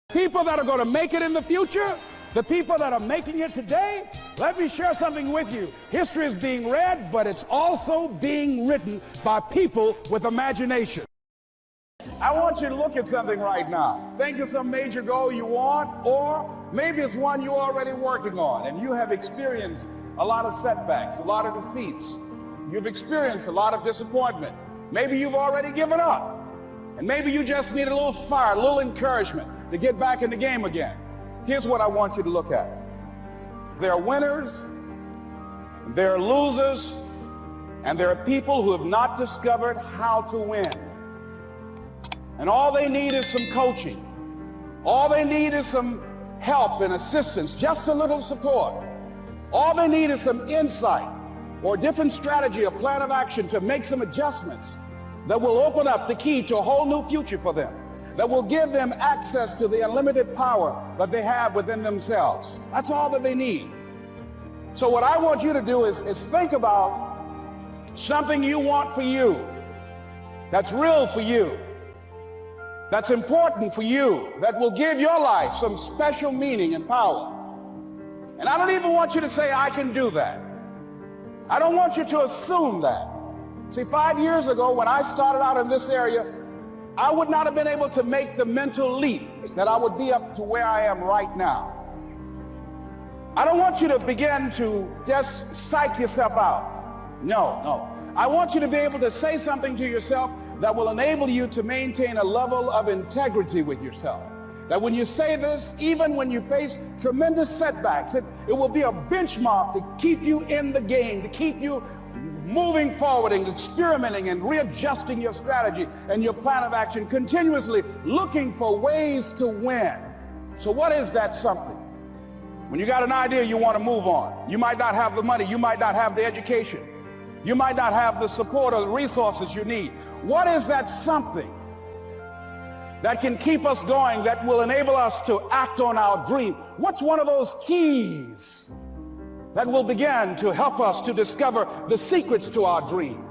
People that are going to make it in the future, the people that are making it today, let me share something with you. History is being read, but it's also being written by people with imagination. I want you to look at something right now. Think of some major goal you want, or maybe it's one you're already working on and you have experienced a lot of setbacks, a lot of defeats. You've experienced a lot of disappointment. Maybe you've already given up, and maybe you just need a little fire, a little encouragement to get back in the game again. Here's what I want you to look at. There are winners, there are losers, and there are people who have not discovered how to win. And all they need is some coaching. All they need is some help and assistance, just a little support. All they need is some insight or different strategy, a plan of action to make some adjustments that will open up the key to a whole new future for them, that will give them access to the unlimited power that they have within themselves. That's all that they need. So what I want you to do is think about something you want for you, that's real for you, that's important for you, that will give your life some special meaning and power. And I don't even want you to say, I can do that. I don't want you to assume that. See, 5 years ago, when I started out in this area, I would not have been able to make the mental leap that I would be up to where I am right now. I don't want you to begin to just psych yourself out. No. I want you to be able to say something to yourself that will enable you to maintain a level of integrity with yourself. That when you say this, even when you face tremendous setbacks, it will be a benchmark to keep you in the game, to keep you moving forward and experimenting and readjusting your strategy and your plan of action, continuously looking for ways to win. So what is that something? When you got an idea you want to move on, you might not have the money, you might not have the education, you might not have the support or the resources you need. What is that something that can keep us going, that will enable us to act on our dream? What's one of those keys that will begin to help us to discover the secrets to our dream?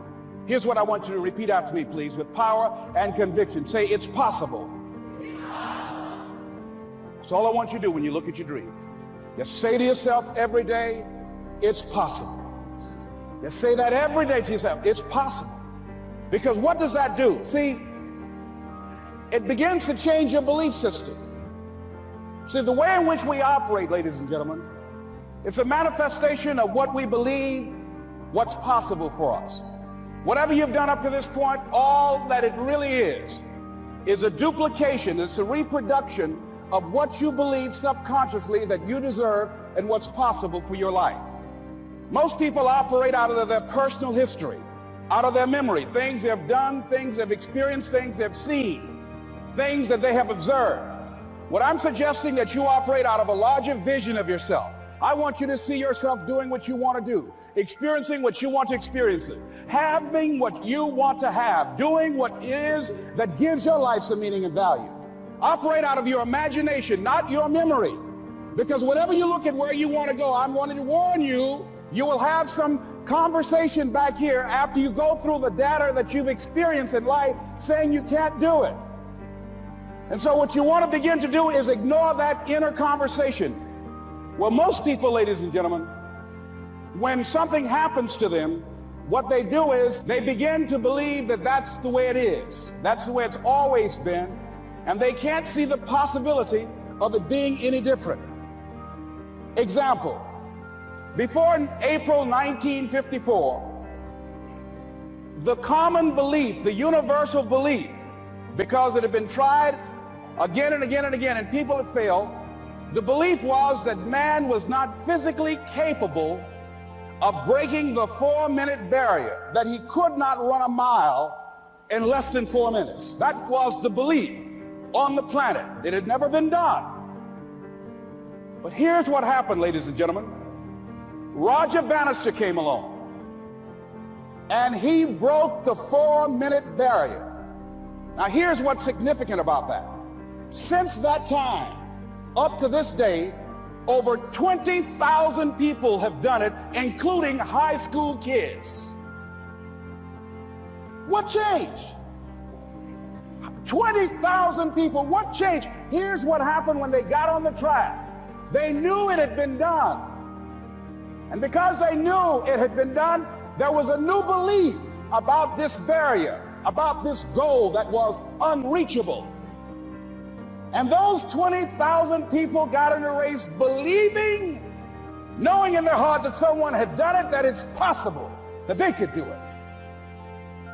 Here's what I want you to repeat after me, please, with power and conviction. Say, it's possible. That's all I want you to do when you look at your dream. Just say to yourself every day, it's possible. Just say that every day to yourself, it's possible. Because what does that do? See, it begins to change your belief system. See, the way in which we operate, ladies and gentlemen, it's a manifestation of what we believe, what's possible for us. Whatever you've done up to this point, all that it really is a duplication, it's a reproduction of what you believe subconsciously that you deserve and what's possible for your life. Most people operate out of their personal history, out of their memory, things they've done, things they've experienced, things they've seen, things that they have observed. What I'm suggesting that you operate out of a larger vision of yourself. I want you to see yourself doing what you want to do, experiencing what you want to experience, having what you want to have, doing what it is that gives your life some meaning and value. Operate out of your imagination, not your memory. Because whenever you look at where you want to go, I'm wanting to warn you, you will have some conversation back here after you go through the data that you've experienced in life saying you can't do it. And so what you want to begin to do is ignore that inner conversation. Well, most people, ladies and gentlemen, when something happens to them, what they do is they begin to believe that that's the way it is. That's the way it's always been. And they can't see the possibility of it being any different. Example, before April 1954, the common belief, the universal belief, because it had been tried again and again and again and people had failed, the belief was that man was not physically capable of breaking the 4-minute barrier, that he could not run a mile in less than 4 minutes. That was the belief on the planet. It had never been done. But here's what happened, ladies and gentlemen. Roger Bannister came along, and he broke the 4-minute barrier. Now here's what's significant about that. Since that time, up to this day, over 20,000 people have done it, including high school kids. What changed? 20,000 people, what changed? here's what happened when they got on the track. They knew it had been done. And because they knew it had been done, there was a new belief about this barrier, about this goal that was unreachable. And those 20,000 people got in the race believing, knowing in their heart that someone had done it, that it's possible, that they could do it.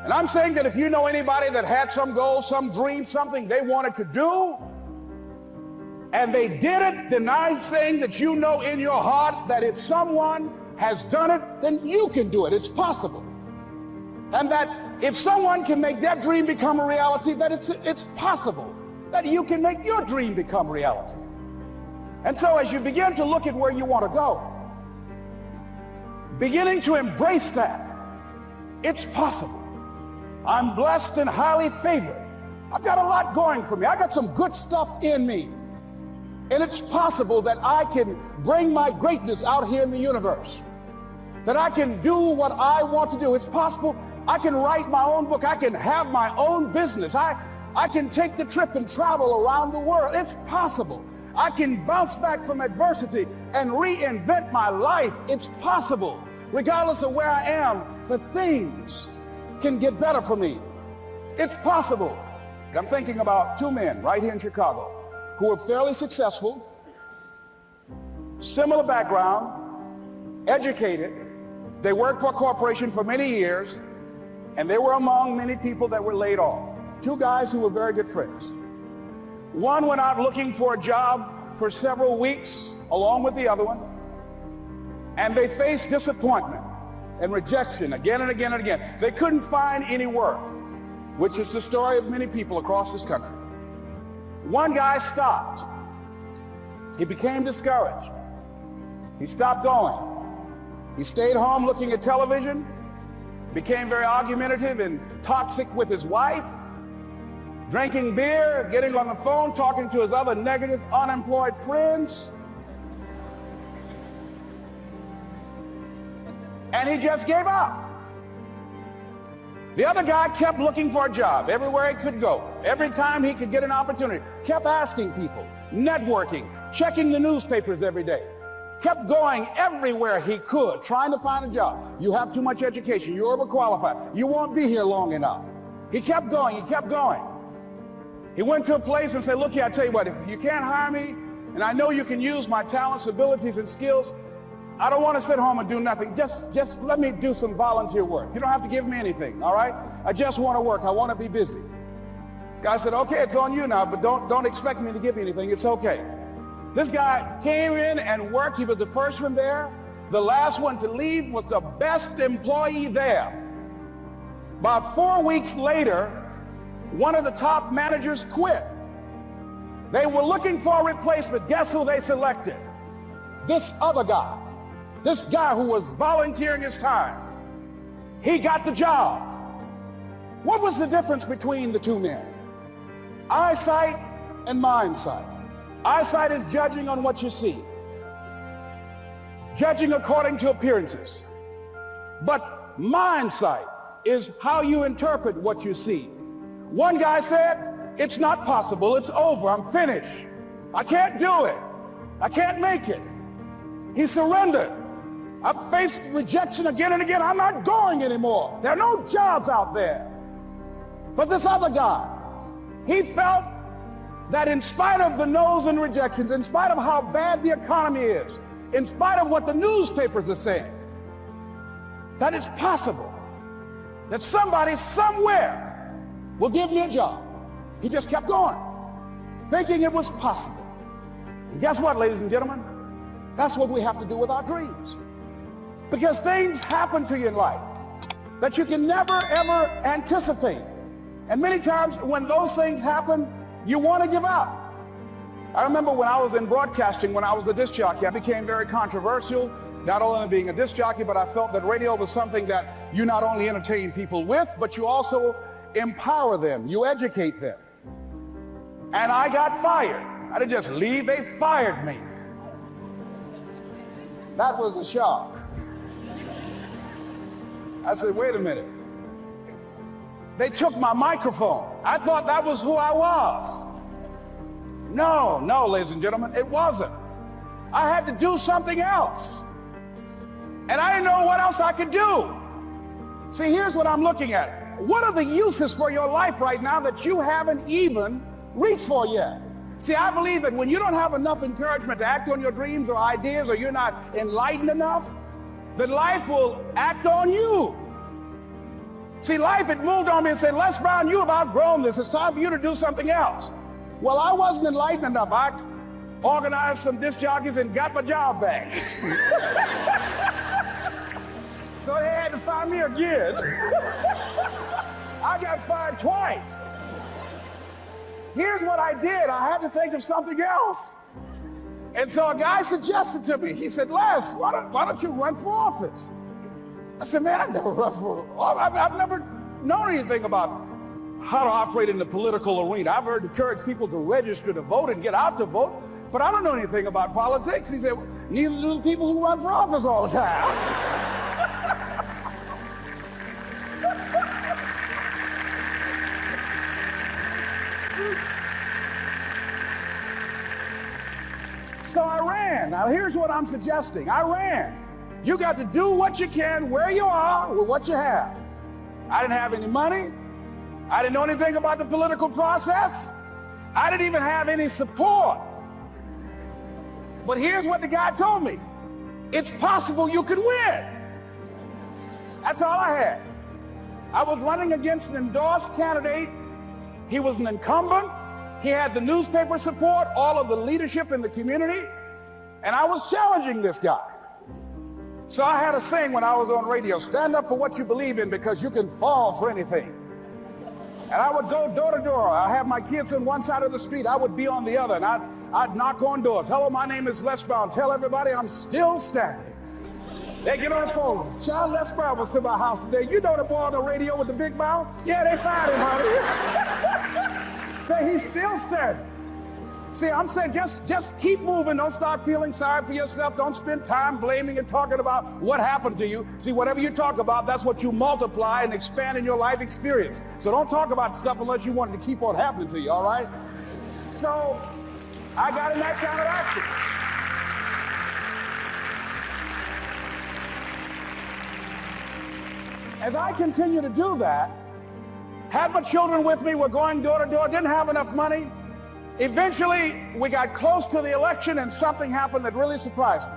And I'm saying that if you know anybody that had some goal, some dream, something they wanted to do, and they did it, then I'm saying that you know in your heart that if someone has done it, then you can do it. It's possible. And that if someone can make their dream become a reality, that it's possible that you can make your dream become reality. And so as you begin to look at where you want to go, beginning to embrace that, it's possible. I'm blessed and highly favored. I've got a lot going for me. I got some good stuff in me. And it's possible that I can bring my greatness out here in the universe, that I can do what I want to do. It's possible I can write my own book. I can have my own business. I can take the trip and travel around the world. It's possible. I can bounce back from adversity and reinvent my life. It's possible. Regardless of where I am, the things can get better for me. It's possible. I'm thinking about two men right here in Chicago who are fairly successful, similar background, educated. They worked for a corporation for many years, and they were among many people that were laid off. Two guys who were very good friends. One went out looking for a job for several weeks along with the other one, and they faced disappointment and rejection again and again and again. They couldn't find any work, which is the story of many people across this country. One guy stopped. He became discouraged. He stopped going. He stayed home looking at television, became very argumentative and toxic with his wife, drinking beer, getting on the phone, talking to his other negative, unemployed friends. And he just gave up. The other guy kept looking for a job everywhere he could go. Every time he could get an opportunity, kept asking people, networking, checking the newspapers every day. Kept going everywhere he could, trying to find a job. You have too much education. You're overqualified. You won't be here long enough. He kept going. He kept going. He went to a place and said, look here, I tell you what, if you can't hire me, and I know you can use my talents, abilities, and skills, I don't want to sit home and do nothing. Just let me do some volunteer work. You don't have to give me anything, all right? I just want to work. I want to be busy. Guy said, okay, it's on you now, but don't expect me to give you anything. It's okay. This guy came in and worked. He was the first one there. The last one to leave was the best employee there. About 4 weeks later, one of the top managers quit. They were looking for a replacement. Guess who they selected? This other guy. This guy who was volunteering his time. He got the job. What was the difference between the two men? Eyesight and mindsight. Eyesight is judging on what you see, judging according to appearances. But mindsight is how you interpret what you see. One guy said, it's not possible, it's over, I'm finished. I can't do it. I can't make it. He surrendered. I've faced rejection again and again. I'm not going anymore. There are no jobs out there. But this other guy, he felt that in spite of the no's and rejections, in spite of how bad the economy is, in spite of what the newspapers are saying, that it's possible that somebody somewhere will give me a job. He just kept going, thinking it was possible. And guess what, ladies and gentlemen? That's what we have to do with our dreams. Because things happen to you in life that you can never, ever anticipate. And many times when those things happen, you want to give up. I remember when I was in broadcasting, when I was a disc jockey, I became very controversial, not only being a disc jockey, but I felt that radio was something that you not only entertain people with, but you also empower them, you educate them. And I got fired. I didn't just leave, they fired me. That was a shock. I said, wait a minute. They took my microphone. I thought that was who I was. No, ladies and gentlemen, it wasn't. I had to do something else. And I didn't know what else I could do. See, here's what I'm looking at. What are the uses for your life right now that you haven't even reached for yet? See, I believe that when you don't have enough encouragement to act on your dreams or ideas, or you're not enlightened enough, that life will act on you. See, life had moved on me and said, Les Brown, you have outgrown this. It's time for you to do something else. Well, I wasn't enlightened enough. I organized some disc jockeys and got my job back. So they had to fire me again. I got fired twice. Here's what I did. I had to think of something else. And so a guy suggested to me, he said, Les, why don't you run for office? I said, man, I've never run for office. I've never known anything about how to operate in the political arena. I've heard encourage people to register to vote and get out to vote, but I don't know anything about politics. He said, neither do the people who run for office all the time. So I ran. Now here's what I'm suggesting. I ran. You got to do what you can where you are with what you have. I didn't have any money. I didn't know anything about the political process. I didn't even have any support. But here's what the guy told me. It's possible you could win. That's all I had. I was running against an endorsed candidate. He was an incumbent. He had the newspaper support, all of the leadership in the community, and I was challenging this guy. So I had a saying when I was on radio, stand up for what you believe in because you can fall for anything. And I would go door to door. I have my kids on one side of the street. I would be on the other, and I'd knock on doors. Hello, my name is Les Brown. Tell everybody I'm still standing. They get on the phone. Child, Les Brown was to my house today. You know the boy on the radio with the big mouth? Yeah, they fired him, honey. Say he's still standing. See, I'm saying just keep moving. Don't start feeling sorry for yourself. Don't spend time blaming and talking about what happened to you. See, whatever you talk about, that's what you multiply and expand in your life experience. So don't talk about stuff unless you want it to keep on happening to you, all right? So I got in that kind of action. As I continue to do that, had my children with me, we're going door to door, didn't have enough money. Eventually, we got close to the election and something happened that really surprised me.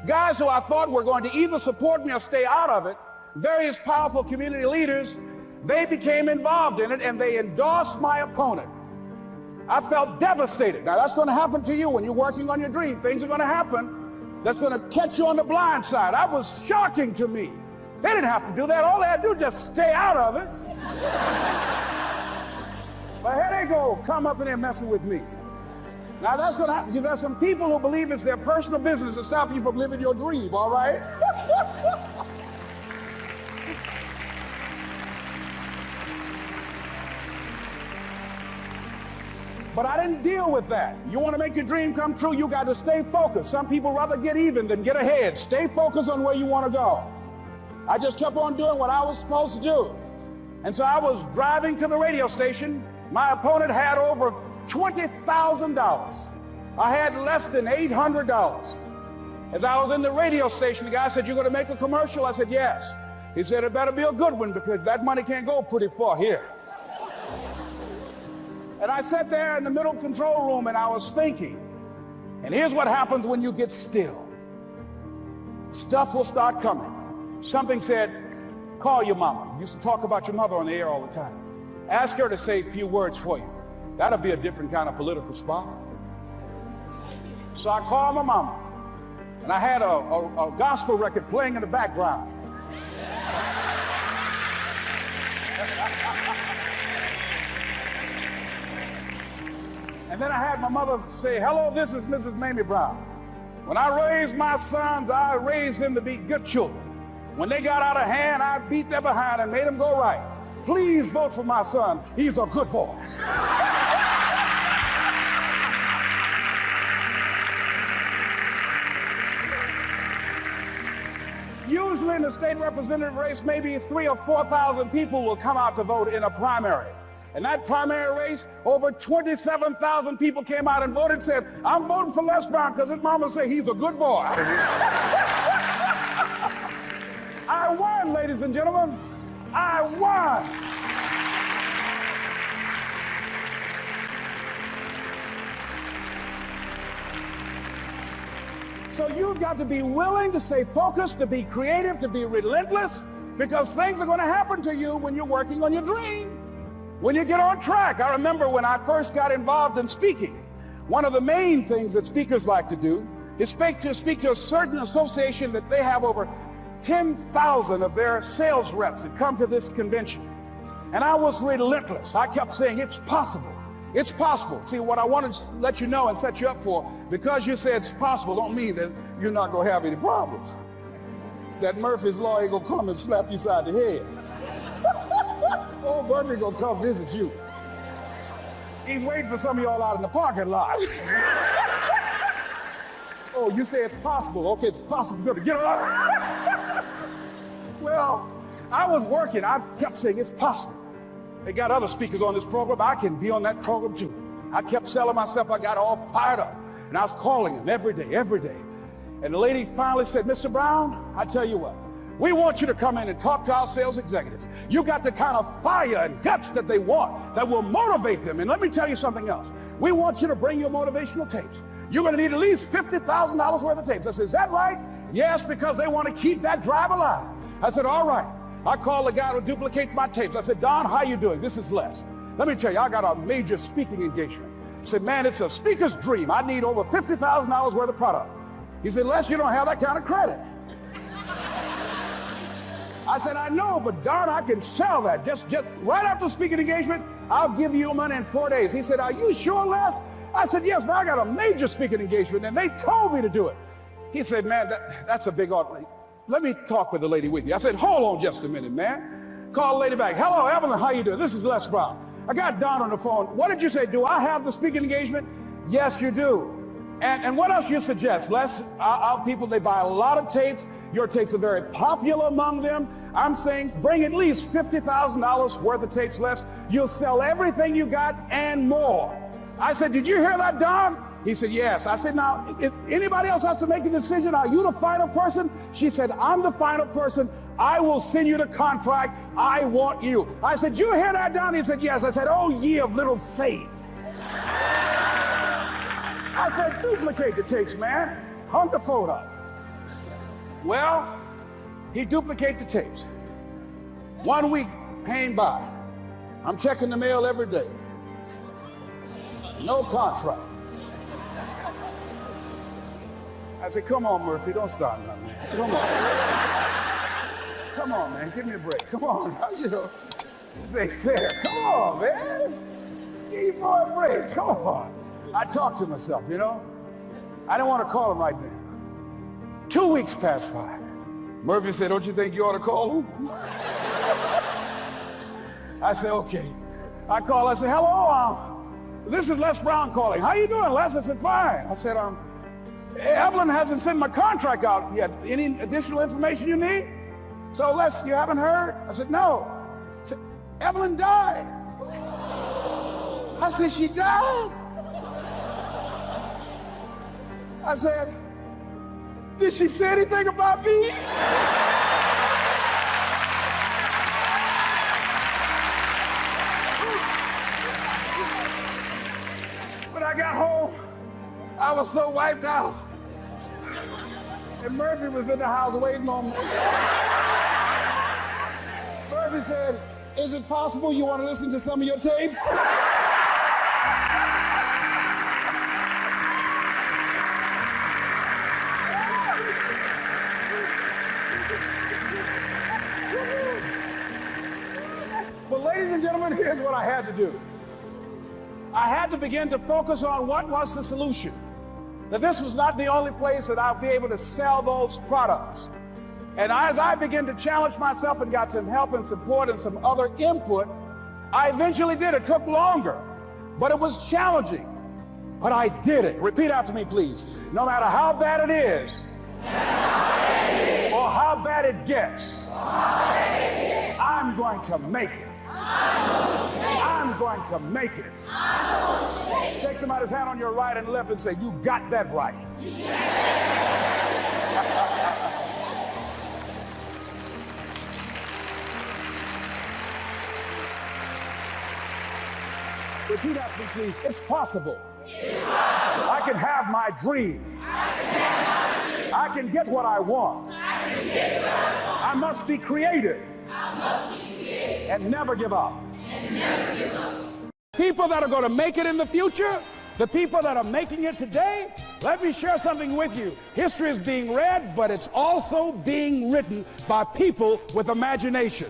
Guys who I thought were going to either support me or stay out of it, various powerful community leaders, they became involved in it and they endorsed my opponent. I felt devastated. Now that's going to happen to you when you're working on your dream. Things are going to happen that's going to catch you on the blind side. That was shocking to me. They didn't have to do that. All they had to do was just stay out of it. But here they go, come up in there messing with me. Now that's going to happen. There's some people who believe it's their personal business to stop you from living your dream, all right? But I didn't deal with that. You want to make your dream come true, you got to stay focused. Some people rather get even than get ahead. Stay focused on where you want to go. I just kept on doing what I was supposed to do. And so I was driving to the radio station. My opponent had over $20,000. I had less than $800. As I was in the radio station, the guy said, "You're going to make a commercial?" I said, "Yes." He said, "It better be a good one because that money can't go pretty far here." And I sat there in the middle control room and I was thinking. And here's what happens when you get still. Stuff will start coming. Something said, "Call your mama." You used to talk about your mother on the air all the time. Ask her to say a few words for you. That'll be a different kind of political spot. So I called my mama, and I had a gospel record playing in the background. And then I had my mother say, "Hello, this is Mrs. Mamie Brown. When I raised my sons, I raised them to be good children. When they got out of hand, I beat their behind and made them go right. Please vote for my son. He's a good boy." Usually in the state representative race, maybe 3,000 or 4,000 people will come out to vote in a primary. And that primary race, over 27,000 people came out and voted and said, I'm voting for Les Brown because his mama said he's a good boy. I won, ladies and gentlemen. I won. So you've got to be willing to stay focused, to be creative, to be relentless, because things are going to happen to you when you're working on your dream. When you get on track. I remember when I first got involved in speaking, one of the main things that speakers like to do is speak to a certain association that they have over 10,000 of their sales reps that come to this convention. And I was relentless. I kept saying, it's possible. It's possible. See, what I want to let you know and set you up for, because you say it's possible, don't mean that you're not going to have any problems. That Murphy's Law ain't going to come and slap you side the head. Oh, Murphy gonna come visit you. He's waiting for some of y'all out in the parking lot. Oh, you say it's possible. Okay, it's possible. You're gonna get it up. Well, I was working. I kept saying it's possible. They got other speakers on this program. I can be on that program too. I kept selling myself. I got all fired up. And I was calling them every day, every day. And the lady finally said, Mr. Brown, I tell you what, we want you to come in and talk to our sales executives. You got the kind of fire and guts that they want, that will motivate them. And let me tell you something else. We want you to bring your motivational tapes. You're going to need at least $50,000 worth of tapes. I said, is that right? Yes, because they want to keep that drive alive. I said, all right. I called the guy to duplicate my tapes. I said, Don, how you doing? This is Les. Let me tell you, I got a major speaking engagement. I said, man, it's a speaker's dream. I need over $50,000 worth of product. He said, Les, you don't have that kind of credit. I said, I know, but darn, I can sell that. Just right after speaking engagement, I'll give you your money in 4 days. He said, are you sure, Les? I said, yes, but I got a major speaking engagement, and they told me to do it. He said, man, that's a big order. Let me talk with the lady with you. I said, hold on just a minute, man. Call the lady back. Hello, Evelyn, how you doing? This is Les Brown. I got Don on the phone. What did you say? Do I have the speaking engagement? Yes, you do. And what else you suggest? Les, our people, they buy a lot of tapes. Your tapes are very popular among them. I'm saying bring at least $50,000 worth of tapes, Les. You'll sell everything you got and more. I said, did you hear that, Don? He said, yes. I said, now, if anybody else has to make a decision, are you the final person? She said, I'm the final person. I will send you the contract. I want you. I said, you hear that, Don? He said, yes. I said, oh, ye of little faith. I said, duplicate the tapes, man. Hung the phone up. Well, he duplicated the tapes. 1 week came by. I'm checking the mail every day. No contract. I said, come on, Murphy, don't start nothing, man. Come on. Come on, man, give me a break. Come on, you know. This ain't fair. Come on, man. Give your boy a break. Come on. I talked to myself, you know. I didn't want to call him right now. 2 weeks passed by. Murphy said, don't you think you ought to call him? I said, okay. I called, I said, hello, this is Les Brown calling. How you doing, Les? I said, fine. I said, Evelyn hasn't sent my contract out yet. Any additional information you need? So, Les, you haven't heard? I said, no. I said, Evelyn died. I said, she died? I said, did she say anything about me? When I got home, I was so wiped out. And Murphy was in the house waiting on me. Murphy said, is it possible you want to listen to some of your tapes? Well, ladies and gentlemen, here's what I had to do. I had to begin to focus on what was the solution. That this was not the only place that I'll be able to sell those products. And as I began to challenge myself and got some help and support and some other input, I eventually did. It took longer, but it was challenging. But I did it. Repeat after me, please. No matter how bad it is, or how bad it gets, I'm going to make it. I'm going to make it. Shake somebody's hand on your right and left and say, you got that right. Repeat after me, please. It's possible. I can have my dream. I can get what I want. I must be creative. And never give up. People that are going to make it in the future, the people that are making it today, let me share something with you. History is being read, but it's also being written by people with imagination.